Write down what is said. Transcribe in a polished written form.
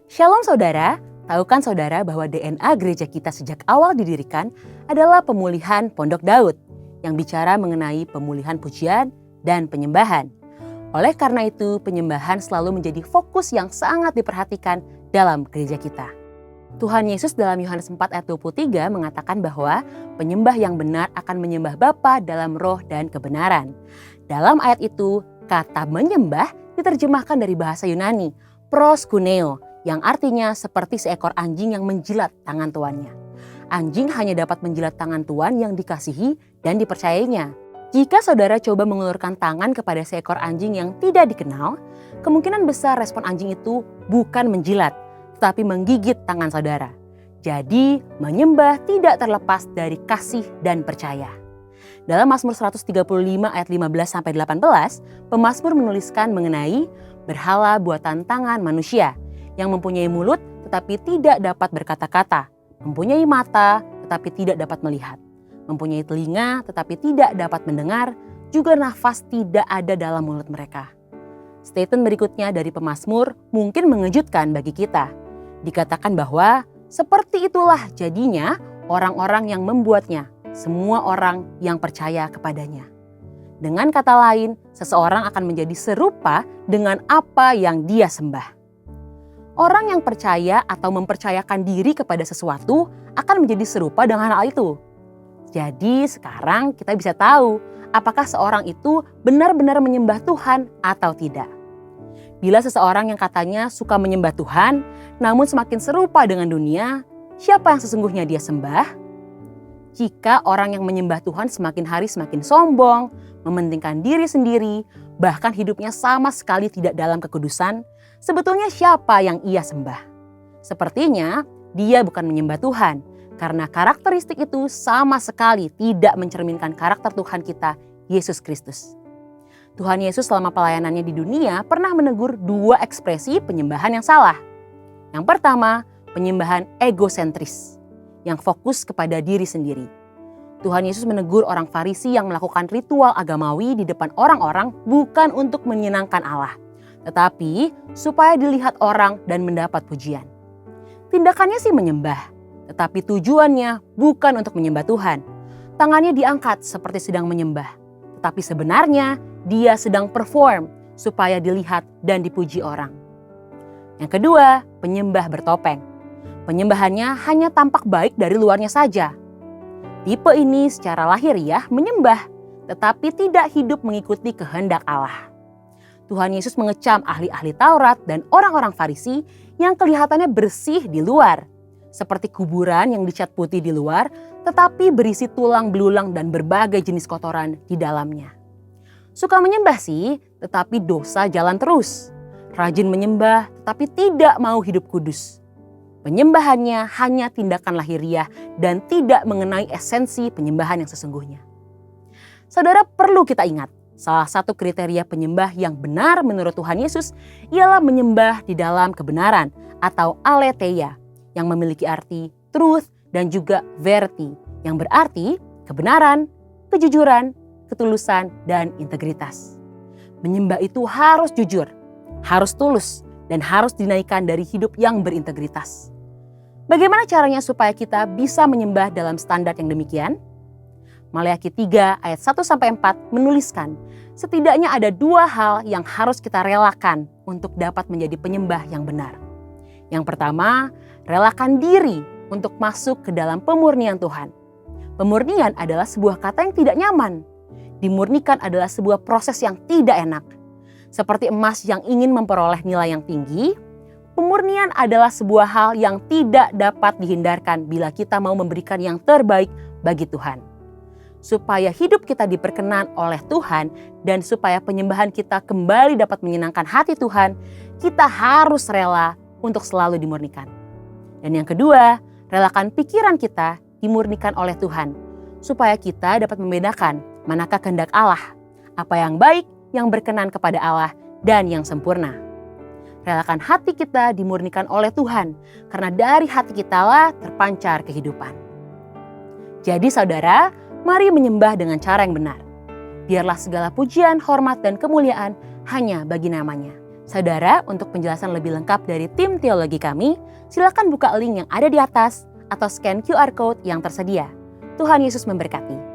Shalom saudara, tahukan saudara bahwa DNA gereja kita sejak awal didirikan adalah pemulihan Pondok Daud yang bicara mengenai pemulihan pujian dan penyembahan. Oleh karena itu, penyembahan selalu menjadi fokus yang sangat diperhatikan dalam gereja kita. Tuhan Yesus dalam Yohanes 4 ayat 23 mengatakan bahwa penyembah yang benar akan menyembah Bapa dalam roh dan kebenaran. Dalam ayat itu, kata menyembah diterjemahkan dari bahasa Yunani, proskuneo, yang artinya seperti seekor anjing yang menjilat tangan tuannya. Anjing hanya dapat menjilat tangan tuan yang dikasihi dan dipercayainya. Jika saudara coba mengulurkan tangan kepada seekor anjing yang tidak dikenal, kemungkinan besar respon anjing itu bukan menjilat, tetapi menggigit tangan saudara. Jadi, menyembah tidak terlepas dari kasih dan percaya. Dalam Mazmur 135 ayat 15-18, pemazmur menuliskan mengenai berhala buatan tangan manusia yang mempunyai mulut tetapi tidak dapat berkata-kata, mempunyai mata tetapi tidak dapat melihat, mempunyai telinga tetapi tidak dapat mendengar, juga nafas tidak ada dalam mulut mereka. Statement berikutnya dari pemazmur mungkin mengejutkan bagi kita. Dikatakan bahwa seperti itulah jadinya orang-orang yang membuatnya, semua orang yang percaya kepadanya. Dengan kata lain, seseorang akan menjadi serupa dengan apa yang dia sembah. Orang yang percaya atau mempercayakan diri kepada sesuatu akan menjadi serupa dengan hal itu. Jadi sekarang kita bisa tahu apakah seorang itu benar-benar menyembah Tuhan atau tidak. Bila seseorang yang katanya suka menyembah Tuhan, namun semakin serupa dengan dunia, siapa yang sesungguhnya dia sembah? Jika orang yang menyembah Tuhan semakin hari semakin sombong, mementingkan diri sendiri, bahkan hidupnya sama sekali tidak dalam kekudusan, sebetulnya siapa yang ia sembah? Sepertinya dia bukan menyembah Tuhan, karena karakteristik itu sama sekali tidak mencerminkan karakter Tuhan kita, Yesus Kristus. Tuhan Yesus selama pelayanannya di dunia pernah menegur dua ekspresi penyembahan yang salah. Yang pertama, penyembahan egosentris yang fokus kepada diri sendiri. Tuhan Yesus menegur orang Farisi yang melakukan ritual agamawi di depan orang-orang bukan untuk menyenangkan Allah, tetapi supaya dilihat orang dan mendapat pujian. Tindakannya sih menyembah, tetapi tujuannya bukan untuk menyembah Tuhan. Tangannya diangkat seperti sedang menyembah, tetapi sebenarnya dia sedang perform supaya dilihat dan dipuji orang. Yang kedua, penyembah bertopeng. Penyembahannya hanya tampak baik dari luarnya saja. Tipe ini secara lahiriah menyembah, tetapi tidak hidup mengikuti kehendak Allah. Tuhan Yesus mengecam ahli-ahli Taurat dan orang-orang Farisi yang kelihatannya bersih di luar, seperti kuburan yang dicat putih di luar, tetapi berisi tulang belulang dan berbagai jenis kotoran di dalamnya. Suka menyembah sih, tetapi dosa jalan terus. Rajin menyembah, tetapi tidak mau hidup kudus. Penyembahannya hanya tindakan lahiriah dan tidak mengenai esensi penyembahan yang sesungguhnya. Saudara, perlu kita ingat, salah satu kriteria penyembah yang benar menurut Tuhan Yesus ialah menyembah di dalam kebenaran atau aletheia yang memiliki arti truth dan juga verity yang berarti kebenaran, kejujuran, ketulusan, dan integritas. Menyembah itu harus jujur, harus tulus, dan harus dinaikkan dari hidup yang berintegritas. Bagaimana caranya supaya kita bisa menyembah dalam standar yang demikian? Maleakhi 3 ayat 1-4 menuliskan, setidaknya ada dua hal yang harus kita relakan untuk dapat menjadi penyembah yang benar. Yang pertama, relakan diri untuk masuk ke dalam pemurnian Tuhan. Pemurnian adalah sebuah kata yang tidak nyaman. Dimurnikan adalah sebuah proses yang tidak enak. Seperti emas yang ingin memperoleh nilai yang tinggi, pemurnian adalah sebuah hal yang tidak dapat dihindarkan bila kita mau memberikan yang terbaik bagi Tuhan. Supaya hidup kita diperkenan oleh Tuhan dan supaya penyembahan kita kembali dapat menyenangkan hati Tuhan, kita harus rela untuk selalu dimurnikan. Dan yang kedua, relakan pikiran kita dimurnikan oleh Tuhan, supaya kita dapat membedakan manakah kehendak Allah, apa yang baik, yang berkenan kepada Allah, dan yang sempurna. Relakan hati kita dimurnikan oleh Tuhan, karena dari hati kitalah terpancar kehidupan. Jadi saudara, mari menyembah dengan cara yang benar. Biarlah segala pujian, hormat, dan kemuliaan hanya bagi namanya. Saudara, untuk penjelasan lebih lengkap dari tim teologi kami, silakan buka link yang ada di atas atau scan QR Code yang tersedia. Tuhan Yesus memberkati.